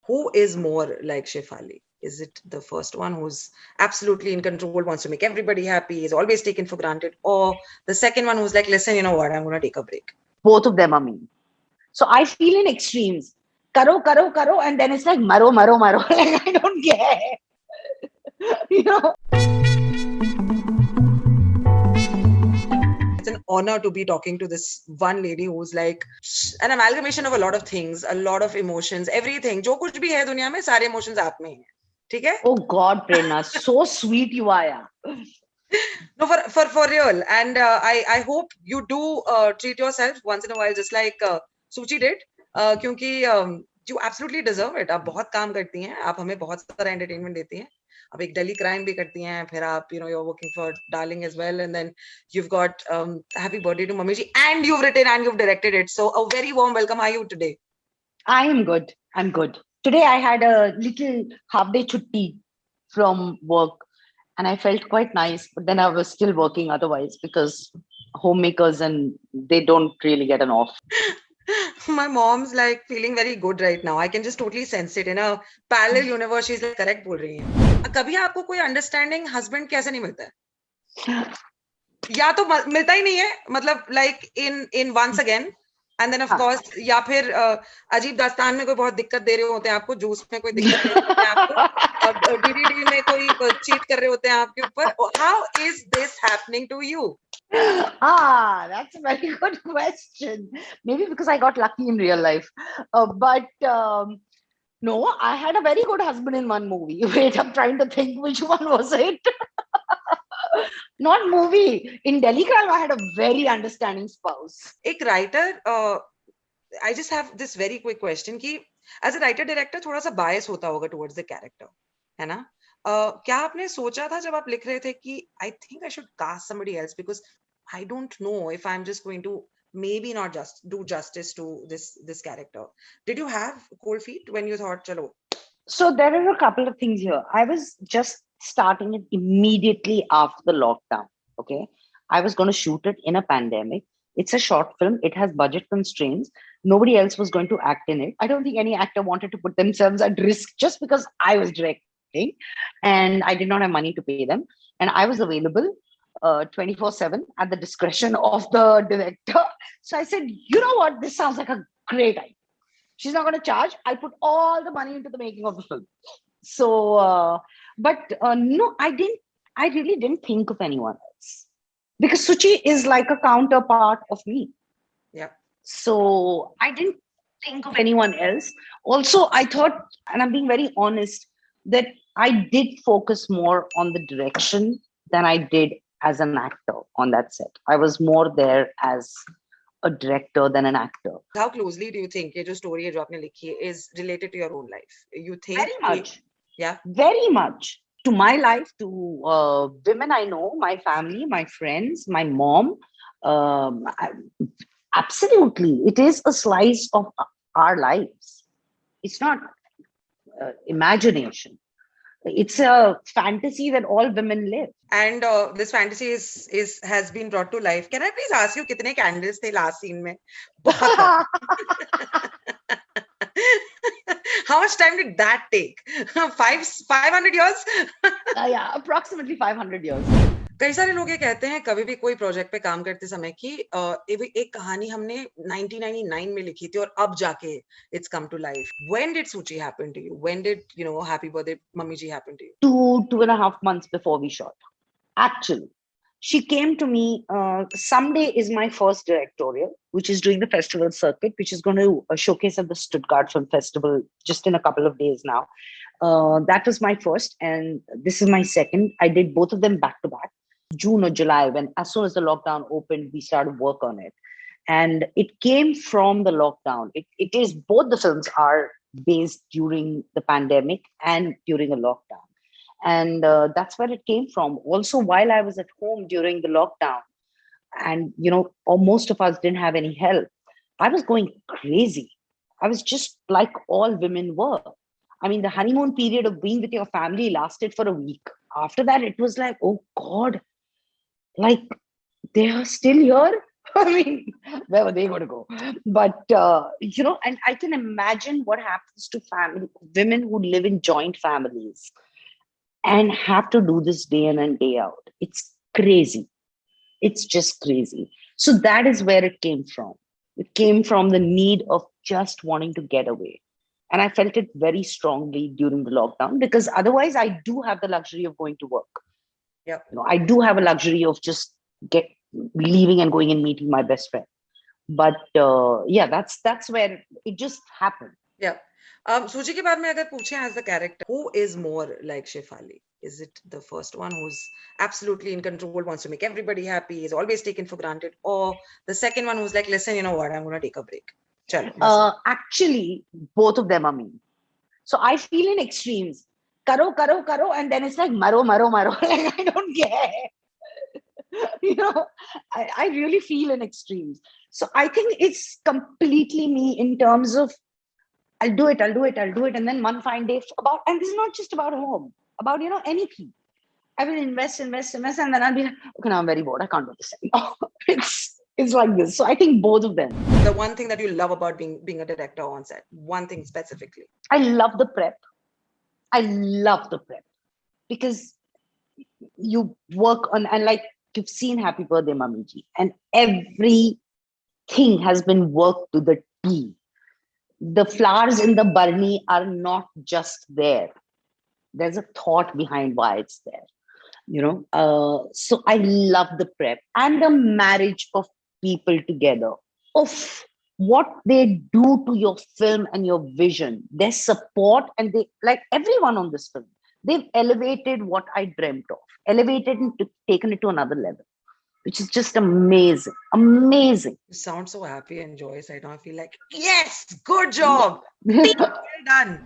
who is more like Shefali? Is it the first one who's absolutely in control, wants to make everybody happy, is always taken for granted, or the second one who's like, listen, you know what, I'm going to take a break? Both of them are me. So I feel in extremes. Karo, karo, karo, and then it's like maro, maro, maro. Like I don't care. You know. It's an honor to be talking to this one lady who's like an amalgamation of a lot of things, a lot of emotions, everything. जो कुछ भी है दुनिया में, सारे emotions आप में हैं. ठीक है? Oh God, Prerna, so sweet you are. Yeah. No, for real. And I hope you do treat yourself once in a while, just like Suchi did. क्योंकि you absolutely deserve it. आप बहुत काम करती हैं, आप हमें बहुत सारा entertainment देती हैं. आप एक Delhi crime भी करती हैं, फिर आप, you know, you're working for Darling as well, and then you've got Happy Birthday to Mummy Ji, and you've written and you've directed it. So a very warm welcome. How are you today? I am good. I'm good. Today I had a little half day chutti from work and I felt quite nice, but then I was still working otherwise because homemakers and they don't really get an off. My mom's like feeling very good right now. I can just totally sense it. In a parallel universe, she's like correct बोल रही है. कभी आपको कोई understanding husband कैसे नहीं मिलता है? या तो मिलता ही नहीं है, मतलब like in Once Again, and then of course या फिर अजीब दास्तान में कोई बहुत दिक्कत दे रहे होते हैं आपको, जूस में कोई दिक्कत दे रहे होते हैं आपको, डीडीडी में कोई चीट कर रहे होते हैं आपके ऊपर. How is this happening to you? That's a very good question. Maybe because I got lucky in real life. But no, I had a very good husband in one movie. Wait, I'm trying to think which one was it. Not movie. In Delhi Crime, I had a very understanding spouse. एक writer, I just have this very quick question कि as a writer director थोड़ा सा bias होता होगा towards the character, है ना? क्या आपने सोचा था जब आप लिख रहे थे कि I think I should cast somebody else because I don't know if I'm just going to maybe not just do justice to this character. Did you have cold feet when you thought chalo? So there are a couple of things here. I was just starting it immediately after the lockdown. Okay. I was going to shoot it in a pandemic. It's a short film. It has budget constraints. Nobody else was going to act in it. I don't think any actor wanted to put themselves at risk just because I was directing and I did not have money to pay them. And I was available 24/7 at the discretion of the director. So I said, you know what? This sounds like a great idea. She's not going to charge. I'll put all the money into the making of the film. So, no, I really didn't think of anyone else because Suchi is like a counterpart of me. Yeah. So I didn't think of anyone else. Also, I thought, and I'm being very honest, that I did focus more on the direction than I did as an actor on that set. I was more there as a director than an actor. How closely do you think your story है जो आपने लिखी है is related to your own life? You think very much? Yeah, very much to my life, to women I know, my family, my friends, my mom. Absolutely, it is a slice of our lives. It's not imagination. It's a fantasy that all women live. And this fantasy has been brought to life. Can I please ask you कितने candles थे last scene में? How much time did that take? 500 years? Yeah, approximately 500 years. कई सारे लोग ये कहते हैं कभी भी कोई प्रोजेक्ट पे काम करते समय कि एक कहानी हमने 1999 में लिखी थी और अब जाके it's come to life. When did Suchi happen to you? When did, you know, Happy Birthday Mummy Ji happen to you? 2.5 months before we shot. Actually, she came to me. Someday is my first directorial, which is doing the festival circuit, which is going to showcase at the Stuttgart Film Festival just in a couple of days now. That was my first, and this is my second. I did both of them back to back. June or July, when as soon as the lockdown opened, we started work on it. And it came from the lockdown. It is both the films are based during the pandemic and during a lockdown. And that's where it came from. Also, while I was at home during the lockdown, and most of us didn't have any help, I was going crazy. I was just like all women were. I mean, the honeymoon period of being with your family lasted for a week. After that, it was like, oh God, like they are still here. I mean, where were they going to go? But, and I can imagine what happens to family women who live in joint families and have to do this day in and day out. It's crazy. It's just crazy. So that is where it came from. It came from the need of just wanting to get away. And I felt it very strongly during the lockdown, because otherwise I do have the luxury of going to work. Yep. I do have a luxury of just leaving and going and meeting my best friend. But that's where it just happened. Yeah. Suji के बारे में अगर पूछें as the character, who is more like Shefali? Is it the first one who's absolutely in control, wants to make everybody happy, is always taken for granted, or the second one who's like, listen, you know what, I'm going to take a break? Chalo, Actually, both of them are me. So I feel in extremes. Karo, karo, karo, and then it's like maro, maro, maro. Like, I don't care. I really feel in extremes. So I think it's completely me in terms of I'll do it. And then one fine day and this is not just about home, about, anything. I will invest, and then I'll be like, okay, now I'm very bored. I can't do this anymore. It's like this. So I think both of them. The one thing that you love about being a director on set, one thing specifically. I love the prep. Because you work on, and like you've seen Happy Birthday, Mummy Ji, and everything has been worked to the T. The flowers in the burni are not just there. There's a thought behind why it's there. So I love the prep and the marriage of people together, of what they do to your film and your vision, their support, and they, like everyone on this film, they've elevated what I dreamt of, elevated and taken it to another level, which is just amazing. You sound so happy and joyous right now. I feel like, yes, good job. Well done.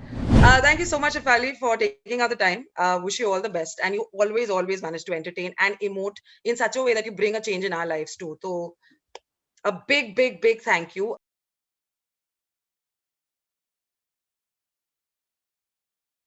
Thank you so much, Shefali, for taking out the time. Wish you all the best. And you always manage to entertain and emote in such a way that you bring a change in our lives too. So a big, big, big thank you.